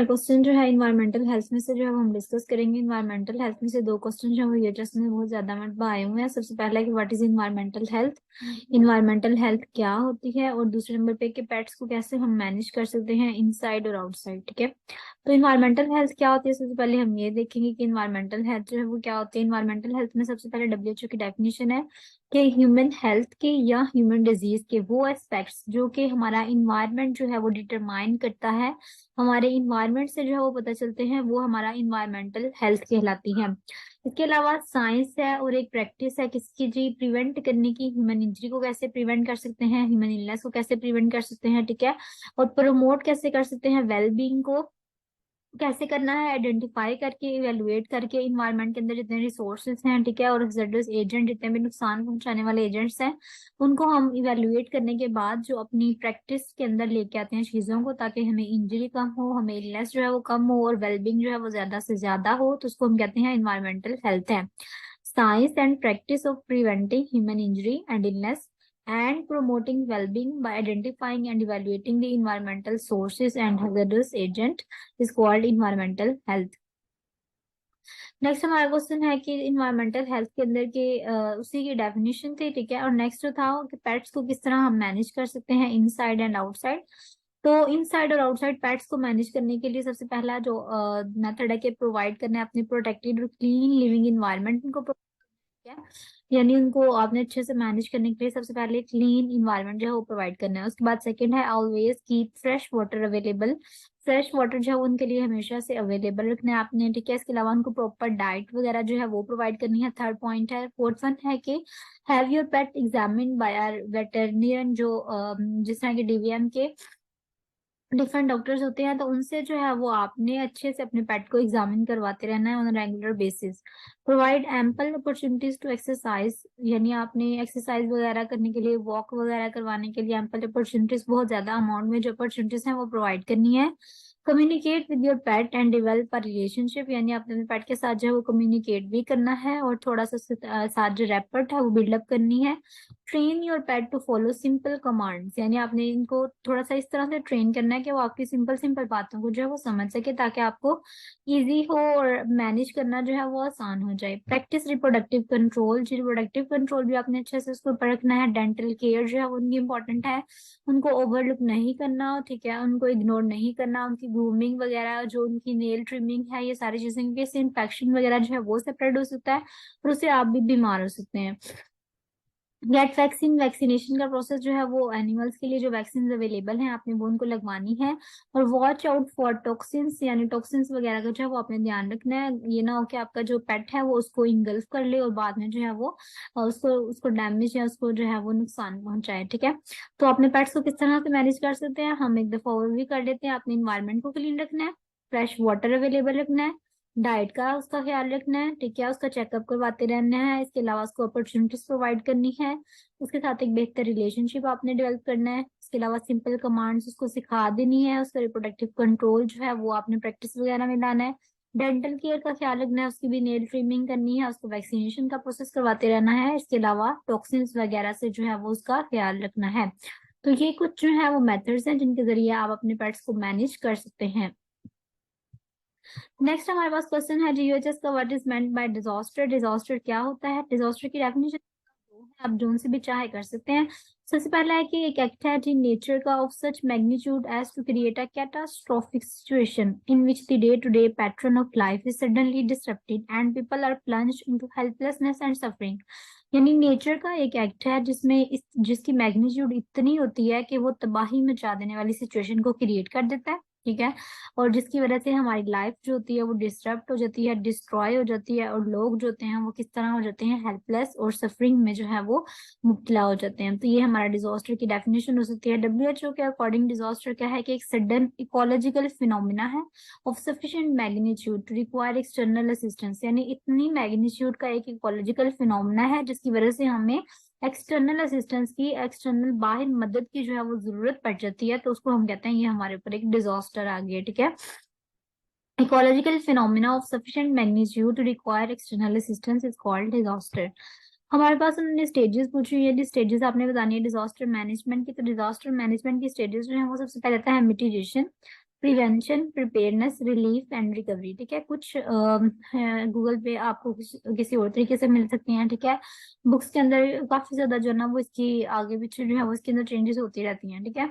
हमारा क्वेश्चन जो है इन्वायरमेंटल हेल्थ में से जो है वो हम डिस्कस करेंगे। इन्वायरमेंटल हेल्थ में से दो क्वेश्चन जो है वो यूएचएस में बहुत ज्यादा मरतबा आए हुए हैं। सबसे पहला है कि what is environmental health, environmental health क्या होती है, और दूसरे नंबर पे कि पेट्स को कैसे हम मैनेज कर सकते हैं इनसाइड और आउटसाइड। ठीक है, तो इन्वायरमेंटल हेल्थ क्या होती है, सबसे पहले हम ये देखेंगे कि इन्वायरमेंटल हेल्थ जो है वो क्या होती है। इन्वायरमेंटल हेल्थ में सबसे पहले डब्ल्यूएचओ की डेफिनेशन है कि ह्यूमन हेल्थ के या ह्यूमन डिजीज के वो एस्पेक्ट्स जो कि हमारा इन्वायरमेंट जो है वो डिटरमाइन करता है, हमारे इन्वायरमेंट से जो है वो पता चलते हैं, वो हमारा इन्वायरमेंटल हेल्थ कहलाती है। इसके अलावा साइंस है और एक प्रैक्टिस है किसकी जी, प्रिवेंट करने की। ह्यूमन इंजरी को कैसे प्रिवेंट कर सकते हैं, ह्यूमन इलनेस को कैसे प्रिवेंट कर सकते हैं, ठीक है, और प्रमोट कैसे कर सकते हैं, वेलबींग को कैसे करना है, आइडेंटिफाई करके इवेलुएट करके इन्वायरमेंट के अंदर जितने रिसोर्सेज हैं, ठीक है, और हैजर्डस एजेंट जितने भी नुकसान पहुंचाने वाले एजेंट्स हैं, उनको हम इवेलुएट करने के बाद जो अपनी प्रैक्टिस के अंदर लेके आते हैं चीजों को, ताकि हमें इंजरी कम हो, हमें इलनेस जो है वो कम हो और वेलबींग जो है वो ज्यादा से ज्यादा हो, तो उसको हम कहते हैं इन्वायरमेंटल हेल्थ है। Science and practice of preventing human injury and illness and promoting well-being by identifying and evaluating the environmental sources and hazardous agent is called environmental health। Next हमारा क्वेश्चन है कि इन्वायरमेंटल हेल्थ के अंदर के उसी की definition थी, ठीक है, और नेक्स्ट जो था कि पेट्स को किस तरह हम मैनेज कर सकते हैं इनसाइड एंड आउटसाइड। तो इनसाइड और आउटसाइड पेट्स को मैनेज करने के लिए सबसे पहला जो मेथड है कि प्रोवाइड करना है अपनी प्रोटेक्टेड और क्लीन लिविंग इन्वायरमेंट उनको है, यानी उनको आपने अच्छे से मैनेज करने के लिए सबसे पहले क्लीन इन्वायरमेंट जो है वो प्रोवाइड करना है। उसके बाद सेकंड है always keep fresh water available, fresh water जो है वो उनके लिए हमेशा से अवेलेबल रखना है आपने, ठीक है। इसके अलावा उनको प्रॉपर डाइट वगैरह जो है वो प्रोवाइड करनी है। थर्ड पॉइंट है, फोर्थ वन है कि have your pet examined by our veterinarian, जो जिस तरह के डीवीएम के डिफरेंट डॉक्टर्स होते हैं, तो उनसे जो है वो आपने अच्छे से अपने पेट को एग्जामिन करवाते रहना है on regular basis. Provide ample opportunities to exercise, यानी आपने एक्सरसाइज वगैरह करने के लिए, वॉक वगैरह करवाने के लिए एम्पल अपॉर्चुनिटीज, बहुत ज्यादा अमाउंट में जो अपॉर्चुनिटीज हैं वो प्रोवाइड करनी है। Communicate with your pet and develop a relationship, यानी आपने अपने पेट के साथ जो है वो कम्युनिकेट भी करना है और थोड़ा सा साथ जो रैपट है वो बिल्डअप करनी है। Train your pet to follow simple commands, यानी आपने इनको थोड़ा सा इस तरह से ट्रेन करना है कि वो आपकी सिंपल सिंपल बातों को जो है वो समझ सके, ताकि आपको इजी हो और मैनेज करना जो है वो आसान हो जाए। प्रैक्टिस रिप्रोडक्टिव कंट्रोल, जी रिप्रोडक्टिव कंट्रोल भी आपने अच्छे से उसको परखना है। डेंटल केयर जो है वो उनकी इंपॉर्टेंट है, उनको ओवरलुक नहीं करना, ठीक है, उनको इग्नोर नहीं करना। उनकी ग्रूमिंग वगैरह, जो उनकी नेल ट्रिमिंग है, ये सारी चीजें, क्योंकि इससे इन्फेक्शन वगैरह जो है वो स्प्रेड हो सकता है और उससे आप भी बीमार हो सकते हैं। गेट वैक्सीन, वैक्सीनेशन का प्रोसेस जो है वो एनिमल्स के लिए जो वैक्सीन अवेलेबल हैं आपने वो उनको लगवानी है। और वॉच आउट फॉर टॉक्सिन्स, यानी टॉक्सिन्स वगैरह का जो है वो आपने ध्यान रखना है। ये ना हो कि आपका जो पेट है वो उसको इंगल्फ कर ले और बाद में जो है वो उसको उसको डैमेज या उसको जो है वो नुकसान पहुंचाए, ठीक है। तो अपने पेट्स को किस तरह से मैनेज कर सकते हैं, हम एक दफा और भी कर लेते हैं। अपने इन्वायरमेंट को क्लीन रखना है, फ्रेश वाटर अवेलेबल रखना है, डाइट का उसका ख्याल रखना है, ठीक है, उसका चेकअप करवाते रहना है। इसके अलावा उसको अपॉर्चुनिटीज प्रोवाइड करनी है, उसके साथ एक बेहतर रिलेशनशिप आपने डेवलप करना है। इसके अलावा सिंपल कमांड्स उसको सिखा देनी है। उसका रिप्रोडक्टिव कंट्रोल जो है वो आपने प्रैक्टिस वगैरह में लाना है। डेंटल केयर का ख्याल रखना है, उसकी भी नेल ट्रिमिंग करनी है, उसको वैक्सीनेशन का प्रोसेस करवाते रहना है। इसके अलावा टॉक्सिन्स वगैरह से जो है वो उसका ख्याल रखना है। तो ये कुछ जो है वो मेथड्स हैं जिनके जरिए आप अपने पेट्स को मैनेज कर सकते हैं। नेक्स्ट हमारे पास क्वेश्चन है जीओएचएस का, what is meant by disaster, disaster क्या होता है। डिजास्टर की डेफिनेशन आप जोन से भी चाहे कर सकते हैं। सबसे पहला है कि एक एक्ट है जी नेचर का of such magnitude as to create a catastrophic situation in which the day to day pattern of life is suddenly disrupted and people are plunged into helplessness and suffering. यानी nature का एक act है जिसमें जिसकी magnitude इतनी होती है कि वो तबाही मचा देने वाली सिचुएशन को क्रिएट कर देता है, ठीक है, और जिसकी वजह से हमारी लाइफ जो होती है वो डिस्टर्ब हो जाती है, डिस्ट्रॉय हो जाती है, और लोग जो होते हैं वो किस तरह हो जाते हैं, हेल्पलेस और सफरिंग में जो है वो मुब्तला हो जाते हैं। तो ये हमारा डिजास्टर की डेफिनेशन हो सकती है। डब्ल्यूएचओ के अकॉर्डिंग डिजास्टर क्या है कि एक सडन इकोलॉजिकल फिनोमिना है of sufficient magnitude to require external assistance, यानी इतनी मैग्नीट्यूड का एक इकोलॉजिकल फिनोमिना है जिसकी वजह से हमें एक्सटर्नल असिस्टेंस की, एक्सटर्नल बाहर मदद की जो है वो जरूरत पड़ जाती है, तो उसको हम कहते हैं ये हमारे ऊपर एक डिजास्टर आ गया, ठीक है। Ecological phenomena of sufficient magnitude to require external assistance is called disaster. हमारे पास उन्होंने स्टेजेस पूछी हुई है, स्टेजेस आपने बतानी है डिजास्टर मैनेजमेंट की। तो डिजास्टर मैनेजमेंट की स्टेजेस जो है वो सबसे पहले आता है mitigation, prevention, preparedness, relief and recovery. ठीक है, कुछ गूगल पे आपको किसी और तरीके से मिल सकती हैं। ठीक है, बुक्स के अंदर काफी ज्यादा जो है ना वो इसकी आगे पीछे जो है वो इसके अंदर चेंजेस होती रहती हैं। ठीक है,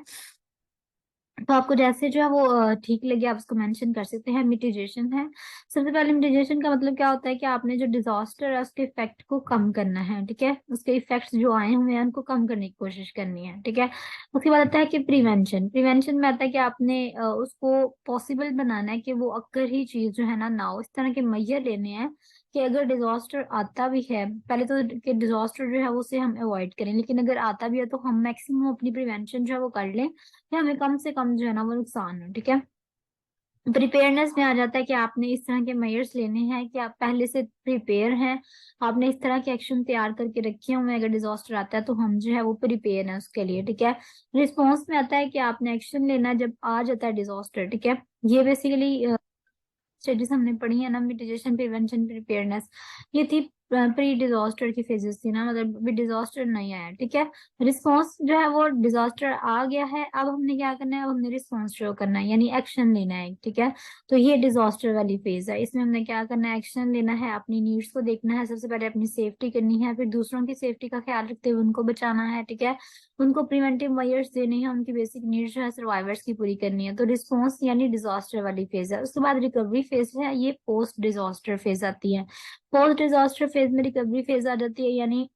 तो आपको जैसे जो है वो ठीक लगे आप उसको मेंशन कर सकते हैं। मिटिगेशन है, सबसे पहले मिटिगेशन का मतलब क्या होता है कि आपने जो डिजास्टर है उसके इफेक्ट को कम करना है। ठीक है, उसके इफेक्ट्स जो आए हुए हैं उनको कम करने की कोशिश करनी है। ठीक है, उसके बाद आता है कि प्रिवेंशन। प्रिवेंशन में आता है कि आपने उसको पॉसिबल बनाना है कि वो अगर ही चीज जो है ना हो। इस तरह के मेजर लेने हैं कि अगर डिजास्टर आता भी है, पहले तो कि डिजास्टर जो है वो उसे हम अवॉइड करें, लेकिन अगर आता भी है तो हम मैक्सिमम अपनी प्रिवेंशन जो है वो कर लें कि हमें कम से कम जो है ना वो नुकसान हो। ठीक है, प्रिपेयरनेस में आ जाता है कि आपने इस तरह के मेजर्स लेने हैं कि आप पहले से प्रिपेयर हैं, आपने इस तरह के एक्शन तैयार करके रखे हुए हैं, अगर डिजास्टर आता है तो हम जो है वो प्रिपेयर हैं उसके लिए। ठीक है, रिस्पॉन्स में आता है कि आपने एक्शन लेना है जब आ जाता है डिजास्टर। ठीक है, ये बेसिकली स्टडीज हमने पढ़ी है ना, मिटिगेशन, प्रिवेंशन, प्रिपेयरनेस, ये थी प्री डिजास्टर की फेजेस थी ना, मतलब अभी डिजास्टर नहीं आया। ठीक है, रिस्पॉन्स जो है वो डिजास्टर आ गया है, अब हमने क्या करना है, अब हमने रिस्पॉन्स शो करना है यानी एक्शन लेना है। ठीक है, तो ये डिजास्टर वाली फेज है, इसमें हमने क्या करना है, एक्शन लेना है, अपनी नीड्स को देखना है, सबसे पहले अपनी सेफ्टी करनी है, फिर दूसरों की सेफ्टी का ख्याल रखते हुए उनको बचाना है। ठीक है, उनको प्रिवेंटिव मेजर्स देने हैं, उनकी बेसिक नीड्स जो है सर्वाइवर्स की पूरी करनी है। तो रिस्पॉन्स यानी डिजास्टर वाली फेज है। उसके बाद रिकवरी फेज है, ये पोस्ट डिजास्टर फेज आती है। पोस्ट डिजास्टर फेज में रिकवरी फेज आ जाती है, यानी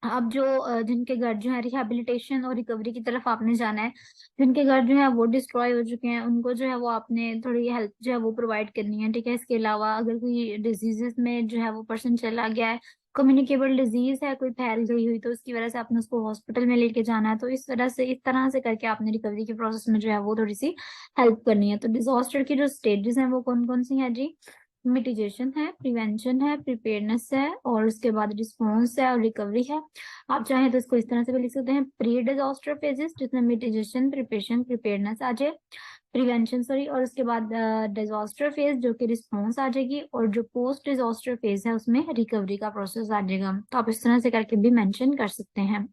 अब जो जिनके घर जो है रिहेबिलिटेशन और रिकवरी की तरफ आपने जाना है, जिनके घर जो है वो डिस्ट्रॉय हो चुके हैं उनको जो है वो आपने थोड़ी हेल्प जो है वो प्रोवाइड करनी है। ठीक है, इसके अलावा अगर कोई डिजीजेस में जो है वो पर्सन चला गया है, कम्युनिकेबल डिजीज है कोई फैल गई हुई, तो उसकी वजह से आपने उसको हॉस्पिटल में लेके जाना है, तो इस तरह से करके आपने रिकवरी के प्रोसेस में जो है वो थोड़ी सी हेल्प करनी है। तो डिजास्टर की जो स्टेजेस हैं वो कौन कौन सी हैं जी? मिटिगेशन है, प्रिवेंशन है, प्रिपेयरनेस है, और उसके बाद रिस्पॉन्स है और रिकवरी है। आप चाहें तो इसको इस तरह से भी लिख सकते हैं, प्री डिजास्टर फेजेस जिसमें मिटिगेशन, प्रिपरेशन, प्रिपेयरनेस आ जाए, प्रिवेंशन सॉरी, और उसके बाद डिजास्टर फेज जो कि रिस्पॉन्स आ जाएगी, और जो पोस्ट डिजास्टर फेज है उसमें रिकवरी का प्रोसेस आ जाएगा। तो आप इस तरह से करके भी मेंशन कर सकते हैं।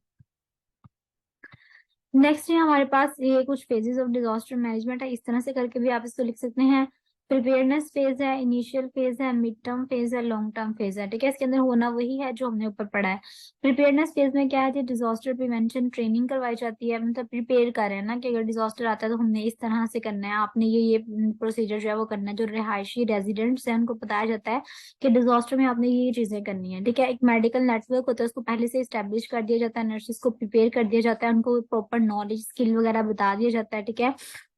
नेक्स्ट है हमारे पास ये कुछ फेजेस ऑफ डिजास्टर मैनेजमेंट है, इस तरह से करके भी आप इसको लिख सकते हैं। प्रिपेयरनेस फेज है, इनिशियल फेज है, मिड टर्म फेज है, लॉन्ग टर्म फेज है। ठीक है, इसके अंदर होना वही है जो हमने ऊपर पढ़ा है। प्रिपेयरनेस फेज में क्या है कि डिजास्टर प्रिवेंशन ट्रेनिंग करवाई जाती है, मतलब प्रिपेयर कर रहे हैं ना कि अगर डिजास्टर आता है तो हमने इस तरह से करना है, आपने ये प्रोसीजर जो है वो करना है। जो रिहायशी रेजिडेंट्स हैं उनको बताया जाता है कि डिजास्टर में आपने ये चीजें करनी है। ठीक है, एक मेडिकल नेटवर्क होता है, उसको पहले से स्टेब्लिश कर दिया जाता है, नर्सेस को प्रिपेयर कर दिया जाता है, उनको प्रॉपर नॉलेज स्किल वगैरह बता दिया जाता है। ठीक है,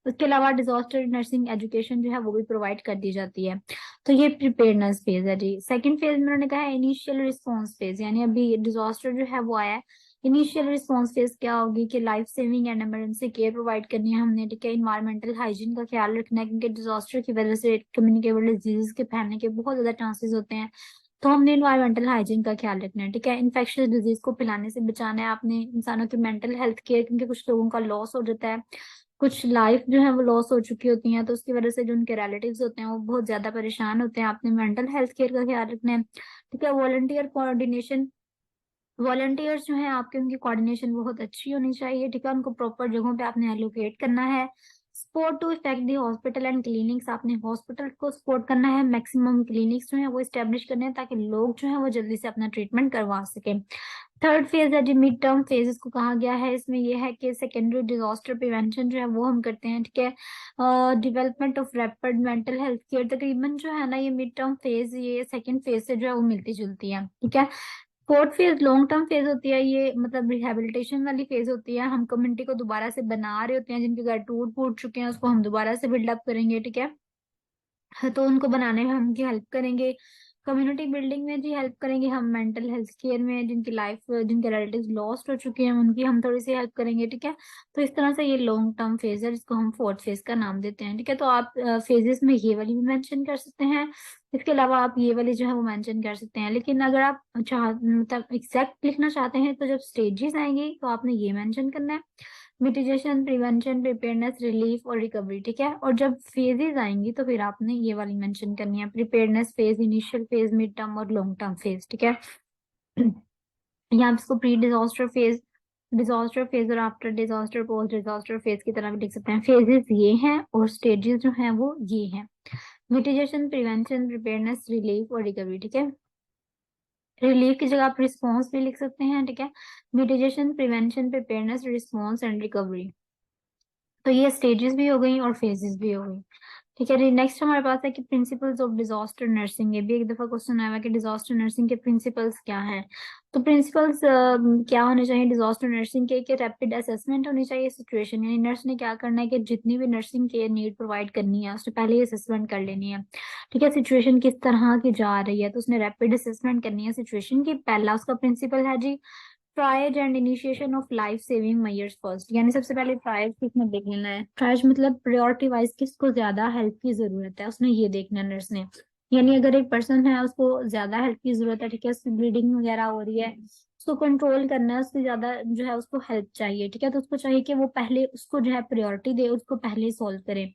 उसके अलावा डिजास्टर नर्सिंग एजुकेशन जो है वो भी प्रोवाइड कर दी जाती है। तो ये प्रिपेयरनेस फेज है जी। सेकंड फेज में उन्होंने कहा है इनिशियल रिस्पॉन्स फेज, यानी अभी डिजास्टर जो है वो आया है, इनिशियल रिस्पॉन्स फेज क्या होगी कि life saving and emergency care provide करनी है हमने। ठीक है, इन्वायरमेंटल हाइजीन का ख्याल रखना है, क्योंकि डिजास्टर की वजह से कम्युनिकेबल डिजीज के फैलने के बहुत ज्यादा चांसेस होते हैं, तो हमने इन्वायरमेंटल हाइजीन का ख्याल रखना है। ठीक है, इन्फेक्शियस डिजीज को फैलाने से बचाना है आपने, इंसानों की मेंटल हेल्थ केयर, क्योंकि कुछ लोगों का लॉस हो जाता है, कुछ लाइफ जो है वो लॉस हो चुकी होती है, तो उसकी वजह से जो उनके रिलेटिव्स होते हैं वो बहुत ज्यादा परेशान होते हैं, आपने मेंटल हेल्थ केयर का ख्याल रखना है। ठीक है, वॉलंटियर कोऑर्डिनेशन, वॉलंटियर्स जो हैं आपके, उनकी कोऑर्डिनेशन बहुत अच्छी होनी चाहिए। ठीक है, उनको प्रॉपर जगहों पे आपने एलोकेट करना है। Support to effect the hospital and clinics, आपने हॉस्पिटल को सपोर्ट करना है, मैक्सिमम क्लिनिक्स जो है वो स्टेब्लिश करने हैं ताकि लोग जो है वो जल्दी से अपना ट्रीटमेंट करवा सके। थर्ड फेज है जी मिड टर्म फेज, इसको कहा गया है, इसमें यह है कि सेकेंडरी डिजास्टर प्रिवेंशन जो है वो हम करते हैं। ठीक है, development of rapid mental health care, तकरीबन जो है ना ये मिड टर्म फेज ये सेकेंड फेज से जो है वो मिलती जुलती है। ठीक है, fourth phase long term phase होती है, ये मतलब रिहेबिलिटेशन वाली फेज होती है, हम कम्युनिटी को दोबारा से बना रहे होते हैं, जिनके घर टूट फूट चुके हैं उसको हम दोबारा से बिल्डअप करेंगे। ठीक है, तो उनको बनाने में हम उनकी हेल्प करेंगे, कम्युनिटी बिल्डिंग में जी हेल्प करेंगे हम, मेंटल हेल्थ केयर में जिनकी लाइफ, जिनके रिलेटिव्स लॉस्ट हो चुके हैं उनकी हम थोड़ी सी हेल्प करेंगे। ठीक है, तो इस तरह से ये लॉन्ग टर्म फेज है जिसको हम फोर्थ फेज का नाम देते हैं। ठीक है, तो आप फेजेस में ये वाली भी मेंशन कर सकते हैं, इसके अलावा आप ये वाली जो है वो मेंशन कर सकते हैं, लेकिन अगर आप मतलब एग्जैक्ट लिखना चाहते हैं तो जब स्टेजेस आएंगी तो आपने ये मेंशन करना है, मिटिगेशन, प्रिवेंशन, प्रिपेयरनेस, रिलीफ और रिकवरी। ठीक है, और जब फेजेस आएंगी तो फिर आपने ये वाली मेंशन करनी है, preparedness phase, initial phase, mid term और लॉन्ग टर्म फेज। ठीक है, यहाँ पे इसको pre disaster phase, disaster phase और after disaster post disaster phase की तरह भी लिख सकते हैं। फेजेस ये हैं और स्टेजेस जो हैं वो ये हैं। मिटिगेशन, प्रिवेंशन, प्रिपेयरनेस, रिलीफ और रिकवरी। ठीक है, रिलीफ की जगह आप रिस्पॉन्स भी लिख सकते हैं। ठीक है, mitigation, prevention, preparedness, response and recovery. तो ये स्टेजेस भी हो गई और फेजेस भी हो गई। ठीक है, नेक्स्ट हमारे पास है कि प्रिंसिपल्स ऑफ डिजास्टर नर्सिंग। ये भी एक दफा क्वेश्चन आया हुआ कि डिजास्टर नर्सिंग के प्रिंसिपल्स क्या है। तो प्रिंसिपल्स क्या होने चाहिए डिजास्टर नर्सिंग के, कि रैपिड असेसमेंट होनी चाहिए सिचुएशन, यानी नर्स ने क्या करना है कि जितनी भी नर्सिंग केयर नीड प्रोवाइड करनी है उसने पहले ही असेसमेंट कर लेनी है। ठीक है, सिचुएशन किस तरह की जा रही है तो उसने रैपिड असेसमेंट करनी है सिचुएशन की। पहला उसका प्रिंसिपल है जी triage and initiation of life saving measures first, यानी सबसे पहले ट्रायज किसने देख लेना है। ट्रायज मतलब प्रायोरिटी वाइज किसको ज्यादा हेल्प की जरूरत है उसने ये देखना है नर्स ने। यानी अगर एक पर्सन है उसको ज्यादा हेल्प की जरूरत है, ठीक है, उसकी ब्लीडिंग वगैरह हो रही है, उसको कंट्रोल करना है, उसकी ज्यादा जो है उसको हेल्प चाहिए, ठीक है, तो उसको चाहिए कि वो पहले उसको जो है प्रायोरिटी दे, उसको पहले सॉल्व करे।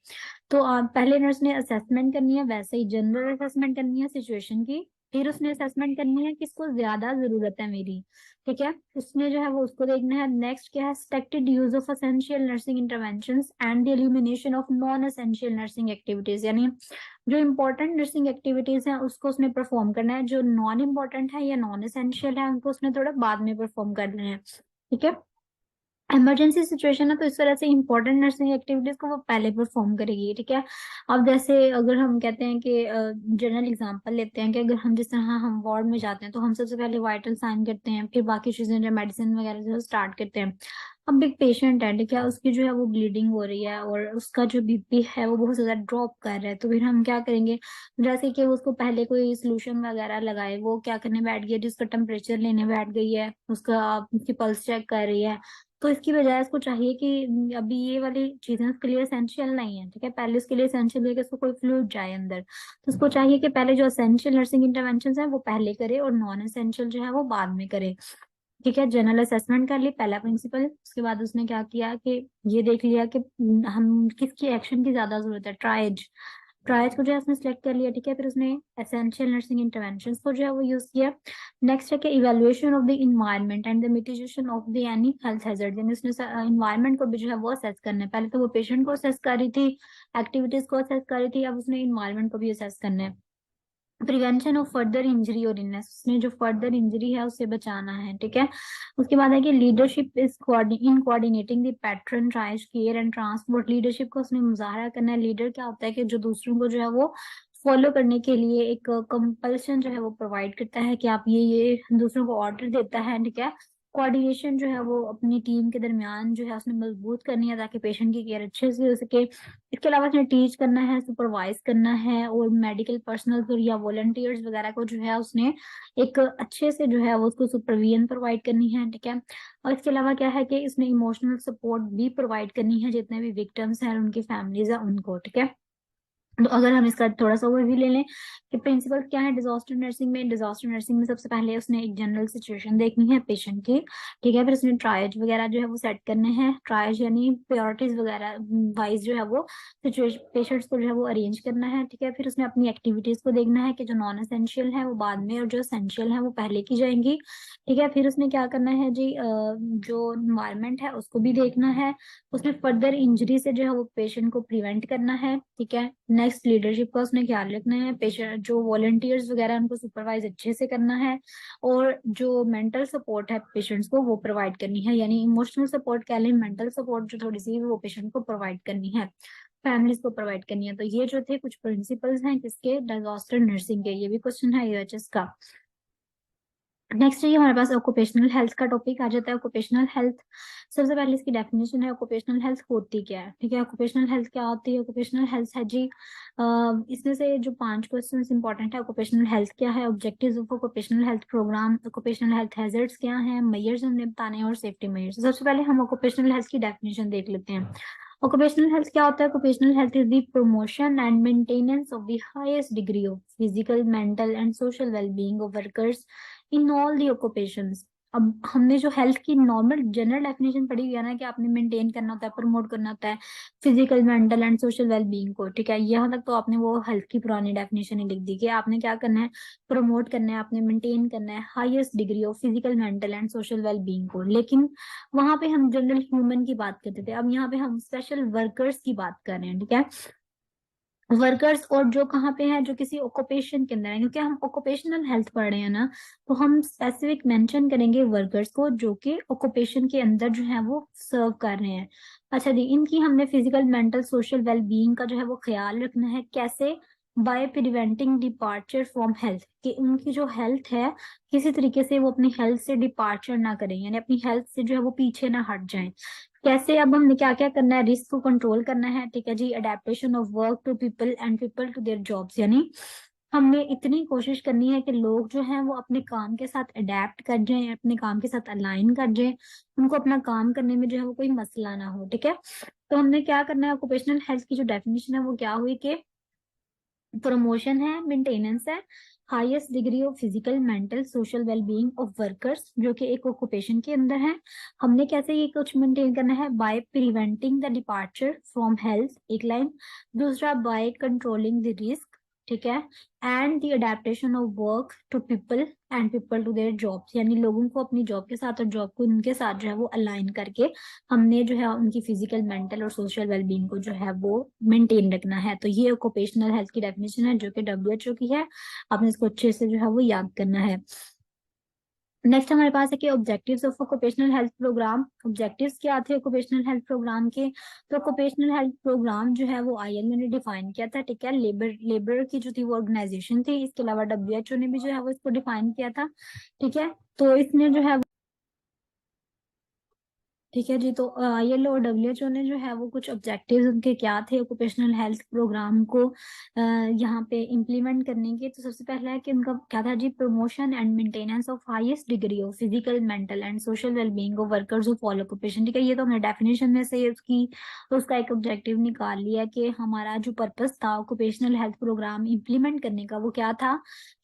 तो पहले नर्स ने असेसमेंट करनी है, वैसे ही जनरल असेसमेंट करनी है सिचुएशन की। फिर उसने असेसमेंट करनी है किसको ज्यादा जरूरत है मेरी। ठीक है, उसने जो है वो उसको देखना है। नेक्स्ट क्या है, expected use of essential nursing interventions and the elimination of non essential nursing activities, यानी जो इंपॉर्टेंट नर्सिंग एक्टिविटीज हैं उसको उसने परफॉर्म करना है, जो नॉन इम्पोर्टेंट है या नॉन एसेंशियल है उनको उसने थोड़ा बाद में परफॉर्म करना है। ठीक है, इमरजेंसी सिचुएशन है तो इस वजह से इंपॉर्टेंट नर्सिंग एक्टिविटीज को वो पहले परफॉर्म करेगी। ठीक है, अब जैसे अगर हम कहते हैं कि जनरल एग्जांपल लेते हैं कि अगर हम जिस तरह हम वार्ड में जाते हैं तो हम सबसे पहले वाइटल साइन करते हैं, फिर बाकी चीजें जो मेडिसिन वगैरह जो स्टार्ट करते हैं। अब एक पेशेंट है, ठीक है, उसकी जो है वो ब्लीडिंग हो रही है और उसका जो बीपी है वो बहुत ज्यादा ड्रॉप कर रहा है, तो फिर हम क्या करेंगे, जैसे कि उसको पहले कोई सोल्यूशन वगैरह लगाए, वो क्या करने बैठ गई है, जिसका टेम्परेचर लेने बैठ गई है, उसकी पल्स चेक कर रही है। तो इसकी बजाय इसको चाहिए कि अभी ये वाली चीजें उसके लिए एसेंशियल नहीं है, ठीक है, पहले उसके लिए एसेंशियल है कि उसको कोई फ्लूइड जाए अंदर, तो उसको चाहिए कि पहले जो एसेंशियल नर्सिंग इंटरवेंशन है वो पहले करे और नॉन एसेंशियल जो है वो बाद में करे। ठीक है, जनरल असेसमेंट कर ली, पहला प्रिंसिपल। उसके बाद उसने क्या किया कि ये देख लिया कि हम किसकी एक्शन की ज्यादा जरूरत है, ट्राइज। ट्राइज को जो है उसने सेलेक्ट कर लिया, ठीक है, फिर उसने एसेंशियल नर्सिंग इंटरवेंशन को जो है वो यूज किया। नेक्स्ट है कि evaluation of the environment and the mitigation of the any health hazard, यानी उसने इन्वायरमेंट को भी जो है वो असेस करना है। पहले तो वो पेशेंट को असेस कर रही थी, एक्टिविटीज को असेस कर रही थी, अब उसने इन्वायरमेंट को भी असेस करना है। प्रिवेंशन ऑफ फर्दर इंजरी और इलनेस, उसने जो फर्दर इंजरी है उससे बचाना है। ठीक है, उसके बाद है कि leadership is in coordinating the pattern tries care and transport, leadership को उसने मुजाहरा करना है। लीडर क्या होता है कि जो दूसरों को जो है वो फॉलो करने के लिए एक कंपल्शन जो है वो प्रोवाइड करता है कि आप ये दूसरों को ऑर्डर देता है। ठीक है, कोऑर्डिनेशन जो है वो अपनी टीम के दरमियान जो है उसने मजबूत करनी है ताकि पेशेंट की केयर अच्छे से हो सके। इसके अलावा उसने टीच करना है, सुपरवाइज करना है, और मेडिकल पर्सनल या वॉलंटियर्स वगैरह को जो है उसने एक अच्छे से जो है वो उसको सुपरविजन प्रोवाइड करनी है। ठीक है, और इसके अलावा क्या है कि इसने इमोशनल सपोर्ट भी प्रोवाइड करनी है जितने भी विक्टिम्स हैं और उनकी फैमिलीज है उनको। ठीक है, तो अगर हम इसका थोड़ा सा ओवरव्यू ले लें कि प्रिंसिपल क्या है डिजास्टर नर्सिंग में। डिजास्टर नर्सिंग में सबसे पहले उसने एक जनरल सिचुएशन देखनी है पेशेंट की, ठीक है, फिर उसने ट्रायज वगैरह जो है वो सेट करने हैं। ट्रायज यानी प्रायोरिटीज वगैरह वाइज जो है वो सिचुएशन पेशेंट्स को जो है वो अरेंज करना है। ठीक है, फिर उसने अपनी एक्टिविटीज को देखना है कि जो नॉन एसेंशियल है वो बाद में और जो एसेंशियल है वो पहले की जाएंगी। ठीक है, फिर उसने क्या करना है जी, जो इन्वायरमेंट है उसको भी देखना है। उसने फर्दर इंजरी से जो है वो पेशेंट को प्रिवेंट करना है। ठीक है, नेक्स्ट लीडरशिप का उसने ख्याल रखना है, पेशेंट जो वॉलंटियर्स वगैरह उनको सुपरवाइज अच्छे से करना है, और जो मेंटल सपोर्ट है पेशेंट्स को वो प्रोवाइड करनी है, यानी इमोशनल सपोर्ट कह लें, मेंटल सपोर्ट जो थोड़ी सी वो पेशेंट को प्रोवाइड करनी है, फैमिलीज को प्रोवाइड करनी है। तो ये जो थे कुछ प्रिंसिपल्स हैं किसके, डिजास्टर नर्सिंग के। ये भी क्वेश्चन है यूएचएस का। नेक्स्ट है हमारे पास ऑक्यूपेशनल हेल्थ का टॉपिक आ जाता है। ऑक्यूपेशनल हेल्थ सबसे पहले इसकी डेफिनेशन है, ऑक्यूपेशनल हेल्थ होती क्या है। ठीक है, ऑक्यूपेशनल हेल्थ क्या होती है। ऑक्यूपेशनल हेल्थ है जी, इसमें से जो 5 क्वेश्चन इंपॉर्टेंट है, ऑक्यूपेशनल हेल्थ क्या है, objectives of occupational health program, occupational health hazards क्या है, मेजर्स हमने बताने हैं, और सेफ्टी मेजर्स। सबसे पहले हम ऑक्यूपेशनल हेल्थ की डेफिनेशन देख लेते हैं। ऑक्यूपेशनल हेल्थ क्या होता है। Occupational health is the promotion and maintenance of the highest degree of physical, mental and social wellbeing of workers in all the occupations. अब हमने जो हेल्थ की नॉर्मल जनरल डेफिनेशन पढ़ी हुई है ना, कि आपने मेंटेन करना होता है, प्रमोट करना होता है physical mental and social wellbeing को, ठीक है, यहाँ तक तो आपने वो हेल्थ की पुरानी डेफिनेशन ही लिख दी कि आपने क्या करना है, प्रमोट करना है, आपने मेंटेन करना है highest degree of physical mental and social wellbeing को। लेकिन वहां पे हम जनरल ह्यूमन की बात करते थे, अब यहाँ पे हम स्पेशल वर्कर्स की बात कर रहे हैं, ठीक है। वर्कर्स, और जो कहाँ पे है, जो किसी ऑक्यूपेशन के अंदर है, क्योंकि हम ऑक्यूपेशनल हेल्थ पढ़ रहे हैं ना, तो हम स्पेसिफिक मेंशन करेंगे वर्कर्स को जो कि ऑक्यूपेशन के अंदर जो है वो सर्व कर रहे हैं। अच्छा जी, इनकी हमने फिजिकल मेंटल सोशल वेलबींग का जो है वो ख्याल रखना है, कैसे, by preventing departure from health, कि उनकी जो हेल्थ है किसी तरीके से वो अपनी हेल्थ से डिपार्चर ना करें, यानी अपनी हेल्थ से जो है वो पीछे ना हट जाएं। कैसे, अब हमने क्या क्या करना है, रिस्क को कंट्रोल करना है, ठीक है जी, adaptation of work to people and people to their jobs, यानी हमने इतनी कोशिश करनी है कि लोग जो हैं वो अपने काम के साथ अडेप्ट कर जाएं, अपने काम के साथ अलाइन कर जाएं, उनको अपना काम करने में जो है वो कोई मसला ना हो, ठीक है। तो हमने क्या करना है, ऑक्यूपेशनल हेल्थ की जो डेफिनेशन है वो क्या हुई कि प्रमोशन है, मेंटेनेंस है, highest degree of physical mental social wellbeing of workers जो कि एक ऑक्यूपेशन के अंदर है। हमने कैसे ये कुछ मेंटेन करना है, by preventing the departure from health, एक लाइन। दूसरा, बाय कंट्रोलिंग द रिस्क, ठीक है, and the adaptation of work to people and people to their jobs, यानी लोगों को अपनी जॉब के साथ और जॉब को उनके साथ जो है वो अलाइन करके हमने जो है उनकी फिजिकल मेंटल और सोशल वेलबींग को जो है वो मेंटेन रखना है। तो ये ऑक्यूपेशनल हेल्थ की डेफिनेशन है जो कि डब्ल्यूएचओ की है, आपने इसको अच्छे से जो है वो याद करना है। नेक्स्ट हमारे पास है कि objectives of occupational health program, objectives क्या थे ऑक्यूपेशनल हेल्थ प्रोग्राम के। तो ऑक्यूपेशनल हेल्थ प्रोग्राम जो है वो आईएलओ ने डिफाइन किया था, ठीक है, लेबर लेबर की जो थी वो ऑर्गेनाइजेशन थी, इसके अलावा डब्ल्यूएचओ ने भी जो है वो इसको डिफाइन किया था, ठीक है। तो इसने जो है, ठीक है जी, तो आईएलओ और डब्ल्यूएचओ ने जो है वो कुछ ऑब्जेक्टिव्स उनके क्या थे ऑक्यूपेशनल हेल्थ प्रोग्राम को यहाँ पे इम्प्लीमेंट करने के। तो सबसे पहला है कि उनका क्या था जी, promotion and maintenance of highest degree of physical mental and social wellbeing of workers of all occupation, ठीक है। ये तो हमने डेफिनेशन में से उसकी उसका एक ऑब्जेक्टिव निकाल लिया कि हमारा जो पर्पस था ऑक्यूपेशनल हेल्थ प्रोग्राम इम्प्लीमेंट करने का वो क्या था,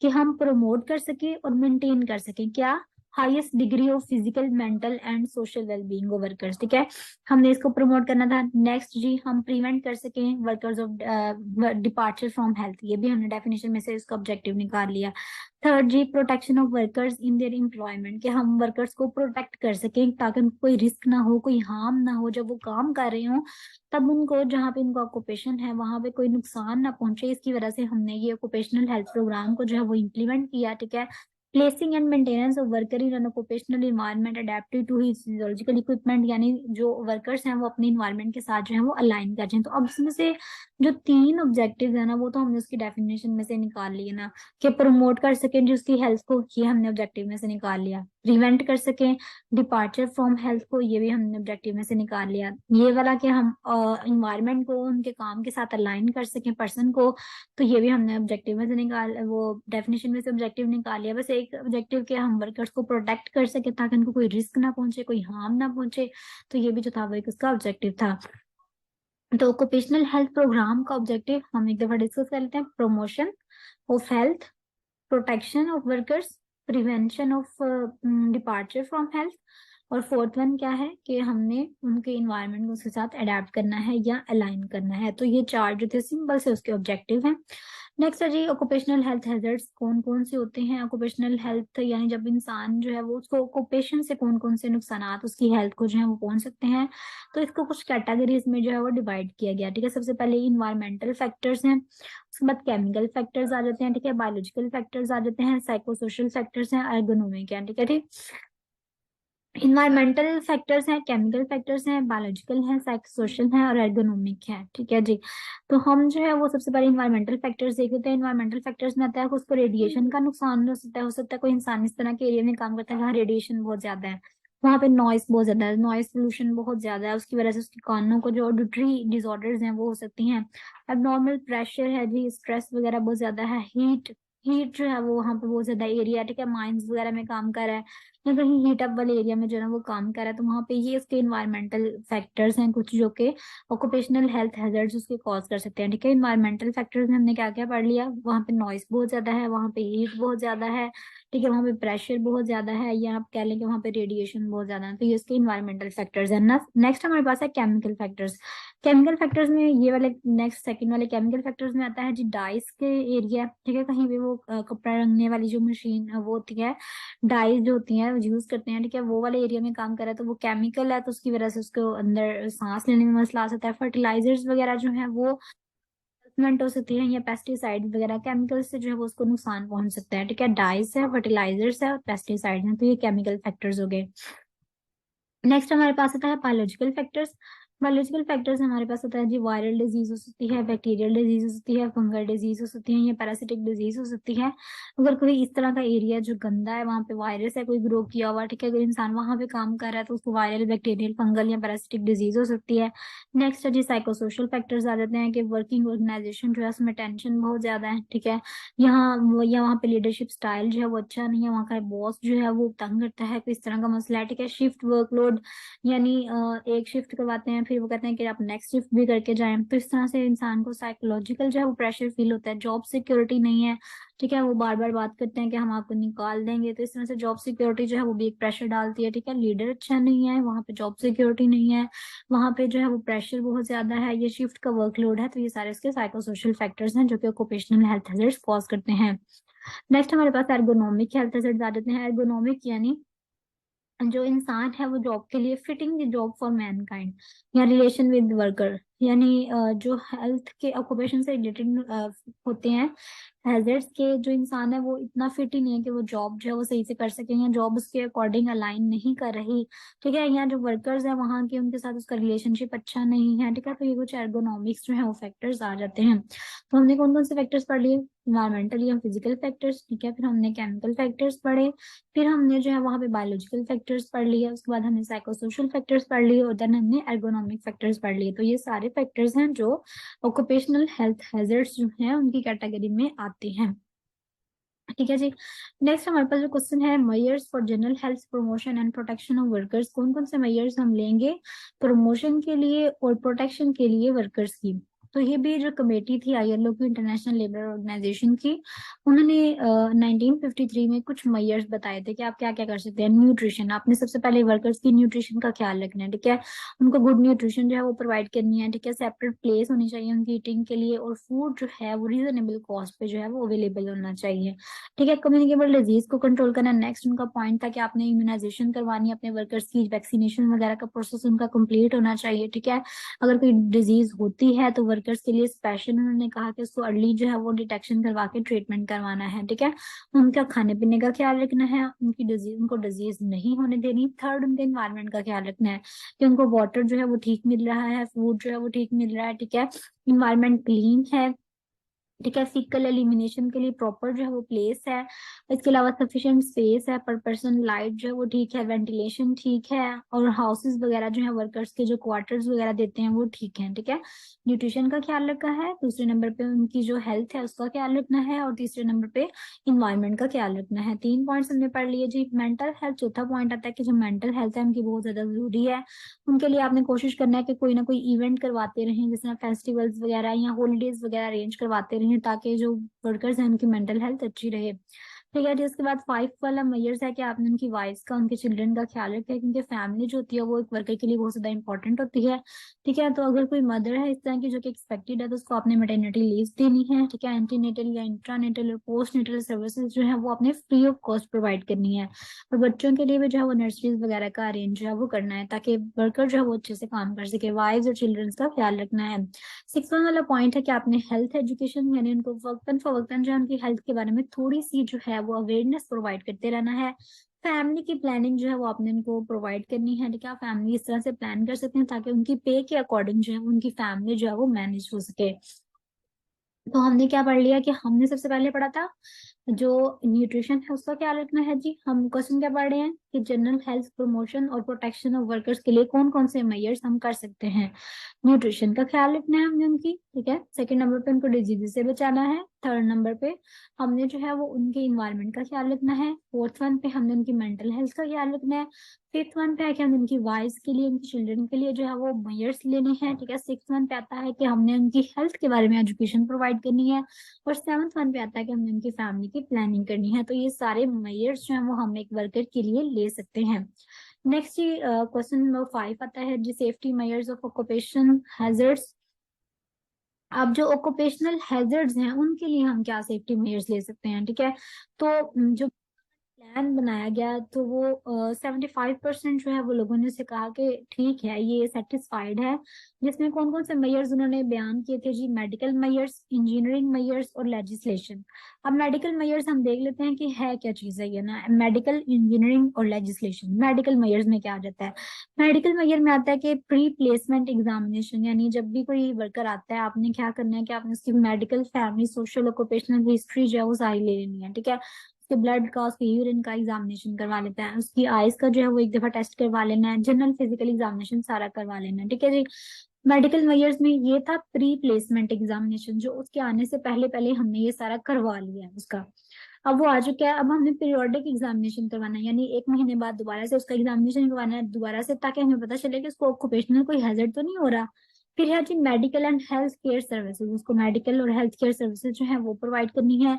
कि हम प्रमोट कर सके और मेंटेन कर सके क्या, highest degree of physical mental and social wellbeing of workers, ठीक है, हमने इसको प्रमोट करना था। नेक्स्ट जी, हम प्रिवेंट कर सकें workers of departure from health, ये भी हमने डेफिनेशन में से इसका ऑब्जेक्टिव निकाल लिया। थर्ड जी, protection of workers in their employment, कि हम वर्कर्स को प्रोटेक्ट कर सकें ताकि उनको कोई रिस्क ना हो, कोई हार्म ना हो जब वो काम कर रहे हो, तब उनको जहाँ पे उनका ऑक्यूपेशन है वहां पे कोई नुकसान ना पहुंचे, इसकी वजह से हमने ये ऑक्यूपेशनल हेल्थ प्रोग्राम को जो है वो इम्प्लीमेंट किया, ठीक है। Placing and maintenance of worker in an occupational environment adapted to his physiological equipment, यानी जो वर्कर्स हैं वो अपने इन्वायरमेंट के साथ जो है वो अलाइन कर जाएं। तो अब इसमें से जो तीन ऑब्जेक्टिव्स है ना वो तो हमने उसकी डेफिनेशन में से निकाल लिए ना, कि प्रमोट कर सकें जो उसकी हेल्थ को, ये हमने ऑब्जेक्टिव में से निकाल लिया। प्रिवेंट कर सकें डिपार्चर फ्रॉम हेल्थ को, ये भी हमने ऑब्जेक्टिव में से निकाल लिया। ये वाला कि हम इन्वायरमेंट को उनके काम के साथ अलाइन कर सकें पर्सन को, तो ये भी हमने ऑब्जेक्टिव में से निकाल, वो डेफिनेशन में से ऑब्जेक्टिव निकाल लिया। बस एक ऑब्जेक्टिव के हम वर्कर्स को प्रोटेक्ट कर सके ताकि उनको कोई रिस्क ना पहुंचे, कोई हार्म ना पहुंचे, तो ये भी जो था वो एक उसका ऑब्जेक्टिव था। तो ऑक्यूपेशनल हेल्थ प्रोग्राम का ऑब्जेक्टिव हम एक दफा डिस्कस कर लेते हैं, promotion of health, protection of workers, prevention of departure from health, और फोर्थ वन क्या है कि हमने उनके इन्वायरमेंट को उसके साथ अडेप्ट करना है या अलाइन करना है। तो ये चार जो थे सिंपल से उसके ऑब्जेक्टिव हैं। नेक्स्ट है जी, ऑक्यूपेशनल हेल्थ हैजर्ड्स कौन कौन से होते हैं। ऑक्यूपेशनल हेल्थ यानी जब इंसान जो है वो उसको ऑक्यूपेशन से कौन कौन से नुकसानात उसकी हेल्थ को जो है वो पहुंच सकते हैं, तो इसको कुछ कैटेगरीज में जो है वो डिवाइड किया गया, ठीक है। सबसे पहले इन्वायरमेंटल फैक्टर्स हैं, उसके बाद केमिकल फैक्टर्स आ जाते हैं, ठीक है, बायोलॉजिकल फैक्टर्स आ जाते हैं, साइको सोशल फैक्टर्स हैं, एर्गोनोमिक है, ठीक है ठीक। इन्वायरमेंटल फैक्टर्स हैं, केमिकल फैक्टर्स हैं, बायोलॉजिकल हैं, साइको सोशल हैं और एर्गोनोमिक है, ठीक है जी। तो हम जो है वो सबसे पहले इन्वायरमेंटल फैक्टर्स देख लेते हैं। इन्वायरमेंटल फैक्टर्स में आता है कि उसको रेडिएशन का नुकसान हो सकता है कोई इंसान इस तरह के एरिया में काम करता है जहाँ रेडिएशन बहुत ज्यादा है, वहाँ पे नॉइस बहुत ज्यादा है, नॉइस पोल्यूशन बहुत ज्यादा है, उसकी वजह से उसके कानों को जो ऑडिटरी डिसऑर्डर्स हैं वो हो सकती हैं। एबनॉर्मल प्रेशर है जी, स्ट्रेस वगैरह बहुत ज्यादा है, हीट हीट जो है वो वहाँ पे बहुत ज्यादा एरिया, ठीक है, माइंस वगैरह में काम कर रहा है या कहीं हीट अप वाले एरिया में जो है ना वो काम कर रहा है, तो वहाँ पे ये उसके इन्वायरमेंटल फैक्टर्स हैं कुछ जो कि ऑक्यूपेशनल हेल्थ हैजर्ड्स उसके कॉज कर सकते हैं, ठीक है। इन्वायरमेंटल फैक्टर्स में हमने क्या क्या पढ़ लिया, वहाँ पे नॉइस बहुत ज्यादा है, वहाँ पे हीट बहुत ज्यादा है, ठीक है, वहाँ पे प्रेशर बहुत ज्यादा है, या आप कह लें कि वहाँ पे रेडिएशन बहुत ज्यादा है, तो ये इसके इन्वायरमेंटल फैक्टर्स है ना। नेक्स्ट हमारे पास है केमिकल फैक्टर्स। केमिकल फैक्टर्स में ये वाले नेक्स्ट सेकंड वाले केमिकल फैक्टर्स में आता है जी डाइस के एरिया। ठीक है, कहीं भी वो कपड़ा रंगने वाली जो मशीन वो होती है, डाइस जो होती है यूज करते हैं, ठीक है, वो वाले एरिया में काम कर रहा है तो वो केमिकल है, तो उसकी वजह से उसको अंदर सांस लेने में मसला आ सकता है। फर्टिलाइजर्स वगैरह जो है वो डेवलपमेंट हो सकती है, या पेस्टिसाइड वगैरह केमिकल से जो है वो उसको नुकसान पहुंच सकता है। ठीक है, डाइस है, फर्टिलाइजर्स है और पेस्टिसाइड है, तो ये केमिकल फैक्टर्स हो गए। नेक्स्ट हमारे पास आता है बायोलॉजिकल फैक्टर्स। बायोलॉजिकल फैक्टर्स हमारे पास होता है जी वायरल डिजीज हो सकती है, बैक्टीरियल डिजीज हो सकती है, फंगल डिजीज हो सकती है, या पैरासिटिक डिजीज हो सकती है। अगर कोई इस तरह का एरिया जो गंदा है, वहां पे वायरस है कोई ग्रो किया हुआ, ठीक है, अगर इंसान वहां पे काम कर रहा है तो उसको वायरल, बैक्टीरियल, फंगल या पैरासिटिक डिजीज हो सकती है। नेक्स्ट है जी साइकोसोशल फैक्टर्स आ जाते हैं कि वर्किंग ऑर्गेनाइजेशन जो है उसमें टेंशन बहुत ज्यादा है। ठीक है, यहाँ पे लीडरशिप स्टाइल जो है वो अच्छा नहीं है, वहाँ का बॉस जो है वो तंग करता है, कोई इस तरह का मसला है। ठीक है, शिफ्ट वर्कलोड, यानी एक शिफ्ट करवाते हैं फिर वो कहते हैं कि आप नेक्स्ट शिफ्ट भी करके जाएं, तो इस तरह से इंसान को साइकोलॉजिकल जो है वो प्रेशर फील होता है। जॉब सिक्योरिटी नहीं है, ठीक है, वो बार बार बात करते हैं कि हम आपको निकाल देंगे, तो इस तरह से जॉब सिक्योरिटी जो है वो भी एक प्रेशर डालती है। ठीक है, लीडर अच्छा नहीं है, वहाँ पे जॉब सिक्योरिटी नहीं है, वहाँ पे जो है वो प्रेशर बहुत ज्यादा है, ये शिफ्ट का वर्कलोड है, तो ये सारे इसके साइकोसोशल फैक्टर्स हैं जो कि ऑक्यूपेशनल हेल्थ हैजर्ड्स कॉज करते हैं। नेक्स्ट हमारे पास एर्गोनॉमिक हेल्थ हैजर्ड्स आ जाते हैं। एर्गोनॉमिक यानी जो इंसान है वो जॉब के लिए fitting the job for Mankind, या रिलेशन विद वर्कर, यानी जो हेल्थ के ऑक्यूपेशन से रिलेटेड होते हैं हैजर्ड्स के, जो इंसान है वो इतना फिट ही नहीं है कि वो जॉब जो है वो सही से कर सके, या जॉब उसके अकॉर्डिंग अलाइन नहीं कर रही। ठीक है, या जो वर्कर्स है वहाँ के उनके साथ उसका रिलेशनशिप अच्छा नहीं है। ठीक है, तो ये कुछ एर्गोनॉमिक्स जो है वो फैक्टर्स आ जाते हैं। तो हमने कौन कौन से फैक्टर्स पढ़ लिए? इन्वायरमेंटल या फिजिकल फैक्टर्स, ठीक है, फिर हमने केमिकल फैक्टर्स पढ़े, फिर हमने जो है वहाँ पे बायोलॉजिकल फैक्टर्स पढ़ लिए, उसके बाद हमने साइकोसोशल फैक्टर्स पढ़ लिए, और देन हमने एर्गोनॉमिक फैक्टर्स पढ़ लिए। तो ये सारे फैक्टर्स हैं जो ऑक्यूपेशनल हेल्थ हैजर्ड्स जो हैं उनकी कैटेगरी में आते हैं। ठीक है जी। नेक्स्ट हमारे पास जो क्वेश्चन है, measures for general health promotion and protection of workers, कौन कौन से मेयर्स हम लेंगे प्रमोशन के लिए और प्रोटेक्शन के लिए वर्कर्स की? तो ये भी जो कमेटी थी आईएलओ की, इंटरनेशनल लेबर ऑर्गेनाइजेशन की, उन्होंने 1953 में कुछ मेयर्स बताए थे कि आप क्या क्या कर सकते हैं। न्यूट्रिशन, आपने सबसे पहले वर्कर्स की न्यूट्रिशन का ख्याल रखना है। ठीक है, उनको गुड न्यूट्रिशन जो है वो प्रोवाइड करनी है। ठीक है, सेपरेट प्लेस होनी चाहिए उनकी ईटिंग के लिए, और फूड जो है वो रीजनेबल कॉस्ट पे जो है वो अवेलेबल होना चाहिए। ठीक है, कम्युनिकेबल डिजीज को कंट्रोल करना नेक्स्ट उनका पॉइंट था कि आपने इम्यूनाइजेशन करवानी है अपने वर्कर्स की, वैक्सीनेशन वगैरह का प्रोसेस उनका कंप्लीट होना चाहिए। ठीक है, अगर कोई डिजीज होती है तो वर्कर्स के लिए स्पेशल उन्होंने कहा कि उसको अर्ली जो है वो डिटेक्शन करवा के ट्रीटमेंट करवाना है। ठीक है, उनका खाने पीने का ख्याल रखना है, उनकी डिजीज उनको डिजीज नहीं होने देनी। थर्ड, उनके इन्वायरमेंट का ख्याल रखना है कि उनको वाटर जो है वो ठीक मिल रहा है, फूड जो है वो ठीक मिल रहा है। ठीक है, इन्वायरमेंट क्लीन है। ठीक है, फीकल एलिमिनेशन के लिए प्रॉपर जो है वो प्लेस है। इसके अलावा सफिशिएंट स्पेस है पर पर्सन, लाइट जो है वो ठीक है, वेंटिलेशन ठीक है, और हाउसेस वगैरह जो है वर्कर्स के जो क्वार्टर्स वगैरह देते हैं वो ठीक है। ठीक है, न्यूट्रिशन का ख्याल रखा है, दूसरे नंबर पे उनकी जो हेल्थ है उसका ख्याल रखना है, और तीसरे नंबर पे इन्वायरमेंट का ख्याल रखना है। तीन पॉइंट्स हमने पढ़ लिए जी। मेंटल हेल्थ चौथा पॉइंट आता है कि जो मेंटल हेल्थ है उनकी बहुत ज्यादा जरूरी है। उनके लिए आपने कोशिश करना है कि कोई ना कोई इवेंट करवाते रहें, जैसे फेस्टिवल्स वगैरह या हॉलीडेज वगैरह अरेंज करवाते रहें, ताकि जो वर्कर्स हैं उनकी मेंटल हेल्थ अच्छी रहे। ठीक है जी, उसके बाद 5 वाला मेजर्स है कि आपने उनकी वाइफ्स का, उनके चिल्ड्रन का ख्याल रखें, क्योंकि फैमिली जो होती है वो एक वर्कर के लिए बहुत ज्यादा इंपॉर्टेंट होती है। ठीक है, तो अगर कोई मदर है इस तरह की जो कि एक्सपेक्टेड है तो उसको आपने मैटरनिटी लीव देनी है। ठीक है, एंटीनेटल या इंट्रानेटल और पोस्ट नेटल सर्विसेज जो है वो आपने फ्री ऑफ कॉस्ट प्रोवाइड करनी है, और बच्चों के लिए भी जो है वो नर्सरीज वगैरह का अरेंज जो है वो करना है, ताकि वर्कर जो है वो अच्छे से काम कर सके। वाइफ्स और चिल्ड्रंस का ख्याल रखना है। 6वां वाला पॉइंट है कि आपने हेल्थ एजुकेशन, यानी उनको वक्तन फवक्तन जो है उनकी हेल्थ के बारे में थोड़ी सी जो है वो अवेयरनेस प्रोवाइड करते रहना है। फैमिली की प्लानिंग जो है वो आपने उनको प्रोवाइड करनी है। ठीक है, फैमिली इस तरह से प्लान कर सकते हैं ताकि उनकी पे के अकॉर्डिंग जो है उनकी फैमिली जो है वो मैनेज हो सके। तो हमने क्या पढ़ लिया कि हमने सबसे पहले पढ़ा था जो न्यूट्रिशन है उसका ख्याल रखना है जी। हम क्वेश्चन क्या पढ़ रहे हैं कि जनरल हेल्थ प्रमोशन और प्रोटेक्शन ऑफ वर्कर्स के लिए कौन कौन से मेजर्स हम कर सकते हैं। न्यूट्रिशन का ख्याल रखना है हमने उनकी। ठीक है, सेकंड नंबर पे उनको डिजीज से बचाना है। थर्ड नंबर पे हमने जो है वो उनके इन्वायरमेंट का ख्याल रखना है। फोर्थ वन पे हमने उनकी मेंटल हेल्थ का ख्याल रखना है। फिफ्थ वन पे है कि हमने उनकी वाइफ के लिए, उनकी चिल्ड्रन के लिए जो है वो मेजर्स लेने हैं। ठीक है, सिक्स वन पे आता है कि हमने उनकी हेल्थ के बारे में एजुकेशन प्रोवाइड करनी है। और सेवंथ वन पे आता है कि हमने उनकी फैमिली की प्लानिंग करनी है। तो ये सारे मेजर्स जो है वो हम एक वर्कर के लिए ले सकते हैं। नेक्स्ट क्वेश्चन नंबर 5 आता है जी, safety measures of occupation hazards. अब जो ऑक्यूपेशनल हैजर्ड्स हैं उनके लिए हम क्या सेफ्टी मेजर्स ले सकते हैं, ठीक है। तो जो प्लान बनाया गया तो वो 75% जो है वो लोगों ने से कहा कि ठीक है, ये सेटिस्फाइड है। जिसमें कौन कौन से मेजर्स उन्होंने बयान किए थे जी, मेडिकल मेजर्स, इंजीनियरिंग मेजर्स और लेजिस्लेशन। अब मेडिकल मेजर्स हम देख लेते हैं कि है क्या चीज है ये ना, मेडिकल, इंजीनियरिंग और लेजिस्लेशन। मेडिकल मेजर्स में क्या आ जाता है? मेडिकल मेजर में आता है कि प्री प्लेसमेंट एग्जामिनेशन, यानी जब भी कोई वर्कर आता है आपने क्या करना है कि आपने उसकी medical, family, social, occupational history जो है वो सारी ले लेनी है, ठीक है। उसके ब्लड का, उसके यूरिन का एग्जामिनेशन करवा लेते हैं, उसकी आइज का जो है वो एक दफा टेस्ट करवा लेना है, जनरल फिजिकल एग्जामिनेशन सारा करवा लेना है, ठीक है जी। मेडिकल मेजर्स में ये था प्री प्लेसमेंट एग्जामिनेशन, जो उसके आने से पहले पहले हमने ये सारा करवा लिया है उसका। अब वो आ चुका है, अब हमने पीरियोडिक एग्जामिनेशन करवाना है, यानी एक महीने बाद दोबारा से उसका एग्जामिनेशन करवाना है दोबारा से, ताकि हमें पता चले कि उसको ऑक्यूपेशनल कोई हैजर्ड तो नहीं हो रहा। फिर है जी medical and health care services, उसको मेडिकल और हेल्थ केयर सर्विसेज जो है वो प्रोवाइड करनी है।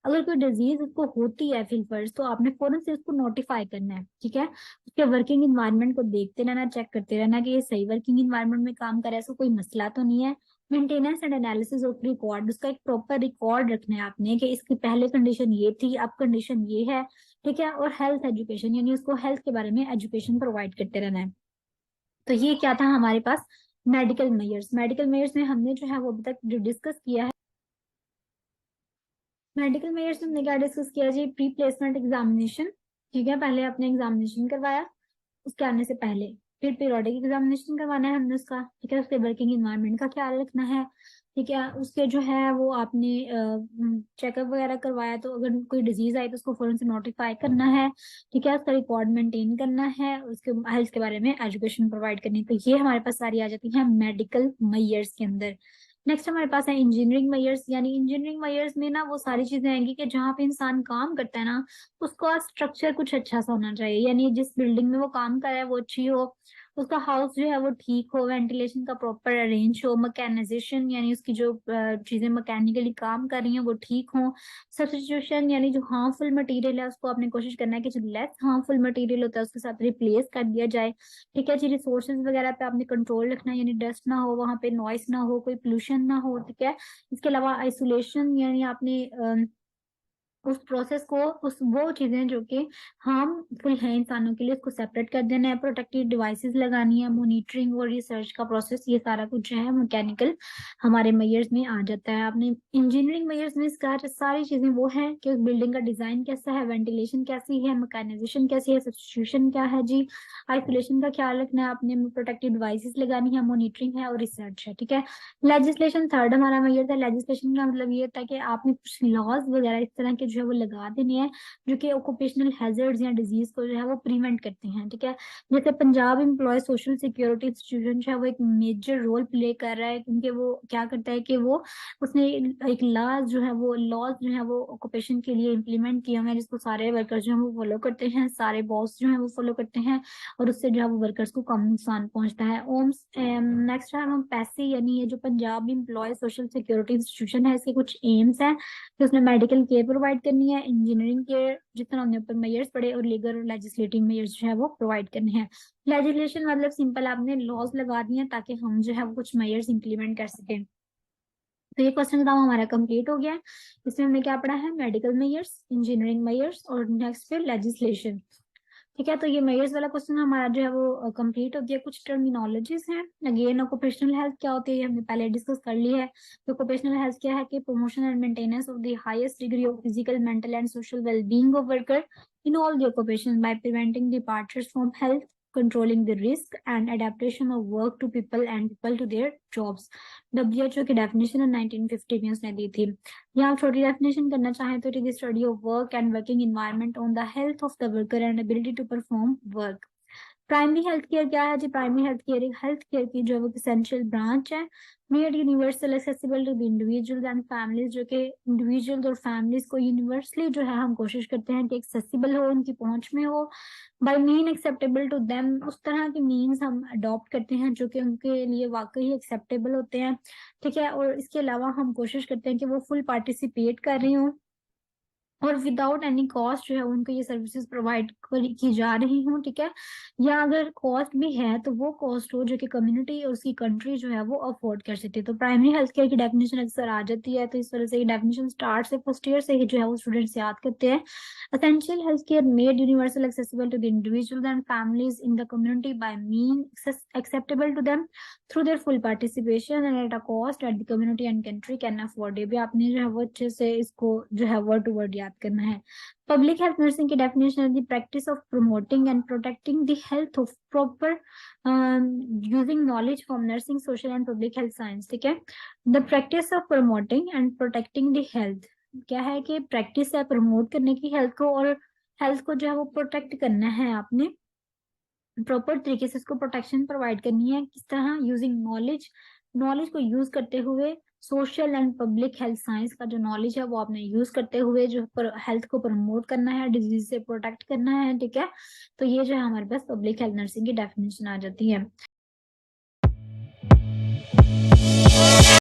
अगर कोई डिजीज उसको होती है फिर फर्स्ट, तो आपने फौरन से उसको नोटिफाई करना है, ठीक है। उसके वर्किंग इन्वायरमेंट को देखते रहना, चेक करते रहना कि ये सही वर्किंग इन्वायरमेंट में काम कर रहा है, ऐसा कोई मसला तो नहीं है। Maintenance and analysis of record, उसका एक प्रॉपर रिकॉर्ड रखना है आपने कि इसकी पहले कंडीशन ये थी, अब कंडीशन ये है, ठीक है। और हेल्थ एजुकेशन, यानी उसको हेल्थ के बारे में एजुकेशन प्रोवाइड करते रहना है। तो ये क्या था हमारे पास, मेडिकल मेजर्स। मेडिकल मेजर्स में हमने जो है वो अभी तक जो डिस्कस किया है, मेडिकल मेजर्स में हमने क्या डिस्कस किया जी, प्री प्लेसमेंट एग्जामिनेशन, ठीक है, पहले आपने एग्जामिनेशन करवाया उसके आने से पहले। फिर पीरियोडिक एग्जामिनेशन करवाना है हमने उसका, ठीक है। उसके वर्किंग इन्वायरमेंट का ख्याल रखना है, ठीक है। उसके जो है वो आपने चेकअप वगैरह करवाया, तो अगर कोई डिजीज आई तो उसको फौरन से नोटिफाई करना है, ठीक है। उसका रिकॉर्ड मेंटेन करना है, उसके हेल्थ के बारे में एजुकेशन प्रोवाइड करनी है। तो ये हमारे पास सारी आ जाती है मेडिकल मेजर्स के अंदर। नेक्स्ट हमारे पास है इंजीनियरिंग मेजर्स, यानी इंजीनियरिंग मेजर्स में ना वो सारी चीजें आएंगी कि जहाँ पे इंसान काम करता है ना, उसका स्ट्रक्चर कुछ अच्छा सा होना चाहिए, यानी जिस बिल्डिंग में वो काम कर रहा है वो अच्छी हो, उसका हाउस जो है वो ठीक हो, वेंटिलेशन का प्रॉपर अरेंज हो, मैकेनाइजेशन यानी उसकी जो चीजें मैकेनिकली काम कर रही हैं वो ठीक हो। सब्स्टिट्यूशन यानी जो हार्मफुल मटेरियल है उसको आपने कोशिश करना है कि जो लेस हार्मफुल मटेरियल होता है उसके साथ रिप्लेस कर दिया जाए, ठीक है जी। रिसोर्सेज वगैरह पे आपने कंट्रोल रखना है, यानी डस्ट ना हो वहां पे, नॉइस ना हो, कोई पोल्यूशन ना हो, ठीक है। इसके अलावा आइसोलेशन, यानी आपने उस प्रोसेस को, उस वो चीजें जो कि हार्मफुल है इंसानों के लिए, उसको सेपरेट कर देना है, प्रोटेक्टिव डिवाइसेस लगानी है, मॉनिटरिंग और रिसर्च का प्रोसेस, ये सारा कुछ जो है मैकेनिकल हमारे मेजर्स में आ जाता है। आपने इंजीनियरिंग मेजर्स में इसका सारी चीजें वो है कि उस बिल्डिंग का डिजाइन कैसा है, वेंटिलेशन कैसी है, मैकेनाइजेशन कैसी है, सब्स्टिट्यूशन क्या है जी, आइसोलेशन का ख्याल रखना है आपने, प्रोटेक्टिव डिवाइसेस लगानी है, मॉनिटरिंग है और रिसर्च है, ठीक है। लेजिस्लेशन थर्ड हमारा मेजर था। लेजिस्लेशन का मतलब ये था कि आपने कुछ लॉज वगैरह इस तरह के जो है वो लगा देने हैं जो कि ऑक्यूपेशनल हैजर्ड्स या डिजीज को जो है वो प्रिवेंट करते हैं, ठीक है। जैसे Punjab employ social security institution जो है वो एक मेजर रोल प्ले कर रहा है, क्योंकि वो क्या करता है कि वो उसने एक लॉज जो है वो ऑक्यूपेशन के लिए इम्प्लीमेंट किया है, जिसको सारे वर्कर्स जो है वो फॉलो करते हैं, सारे बॉस जो है वो फॉलो करते हैं, और उससे जो है वो वर्कर्स को कम नुकसान पहुंचता है। ओम्स नेक्स्ट है हम पैसे, यानी ये जो Punjab employ social security institution है, इसके कुछ एम्स हैं कि उसने मेडिकल केयर प्रोवाइड करनी है, इंजीनियरिंग केयर जिस तरह हमने ऊपर मेजर्स पढ़े, और लीगल और लेजिस्लेटिव मेजर्स जो है वो प्रोवाइड करने हैं। लेजिस्लेशन मतलब सिंपल, आपने लॉज लगा दिए हैं ताकि हम जो है वो कुछ मेजर्स इंप्लीमेंट कर सकें। तो ये क्वेश्चन का हमारा कंप्लीट हो गया है। इसमें हमने क्या पढ़ा है, मेडिकल मेजर्स, इंजीनियरिंग मेजर्स और नेक्स्ट फिर लेजिस्लेशन, ठीक है। तो ये मेजर्स वाला क्वेश्चन हमारा जो है वो कंप्लीट हो गया। कुछ टर्मिनोलॉजीज हैं, अगेन ऑक्यूपेशनल हेल्थ क्या होती है ये हमने पहले डिस्कस कर ली है। तो ऑक्यूपेशनल हेल्थ क्या है कि promotion and maintenance of the highest degree of physical, mental and social wellbeing of worker in all the occupation by preventing departures from health, controlling the risk and adaptation of work to people and people to their jobs। WHO की definition 1950 में उसने दी थी। यहाँ छोटी definition करना चाहे तो, it is study of work and working environment on the health of the worker and ability to perform work. Primary health care क्या है जी, प्राइमरी हेल्थ केयर एक हेल्थ केयर की जो एसेंशियल ब्रांच है, made universal accessible to the individuals and families, जो कि individuals और फैमिलीज को यूनिवर्सली जो है हम कोशिश करते हैं कि एक्सेसिबल हो, उनकी पहुंच में हो, by mean acceptable to them, उस तरह के मीन्स हम अडॉप्ट करते हैं जो कि उनके लिए वाकई एक्सेप्टेबल होते हैं, ठीक है। और इसके अलावा हम कोशिश करते हैं कि वो फुल पार्टिसिपेट कर रही हूँ और विदाउट एनी कॉस्ट जो है उनको ये सर्विसेज प्रोवाइड की जा रही हूँ, ठीक है। या अगर कॉस्ट भी है तो वो कॉस्ट हो जो कि कम्युनिटी और उसकी कंट्री जो है वो अफोर्ड कर सकती है। तो प्राइमरी हेल्थ केयर की डेफिनेशन अक्सर आ जाती है, तो इस वजह से डेफिनेशन स्टार्ट से फर्स्ट ईयर से ही जो है वो स्टूडेंट्स याद करते हैं। Essential healthcare made universal accessible to the individuals and families in the community by means acceptable to them through their full participation and at a cost that the community and country can afford। ये भी आपने जो है वो अच्छे से इसको जो है वर्ड टू वर्ड याद करना है। पब्लिक हेल्थ नर्सिंग की डेफिनेशन है the practice of promoting and protecting the health of proper using knowledge from nursing social and public health science, ठीक है। The practice of promoting and protecting the health क्या है कि practice है promote करने की हेल्थ को, और हेल्थ को जो है वो प्रोटेक्ट करना है आपने, प्रॉपर तरीके से उसको प्रोटेक्शन प्रोवाइड करनी है। किस तरह? यूजिंग नॉलेज, नॉलेज को यूज करते हुए, social and public health science का जो नॉलेज है वो आपने यूज करते हुए जो हेल्थ को प्रमोट करना है, डिजीज से प्रोटेक्ट करना है, ठीक है। तो ये जो है हमारे पास पब्लिक हेल्थ नर्सिंग की डेफिनेशन आ जाती है।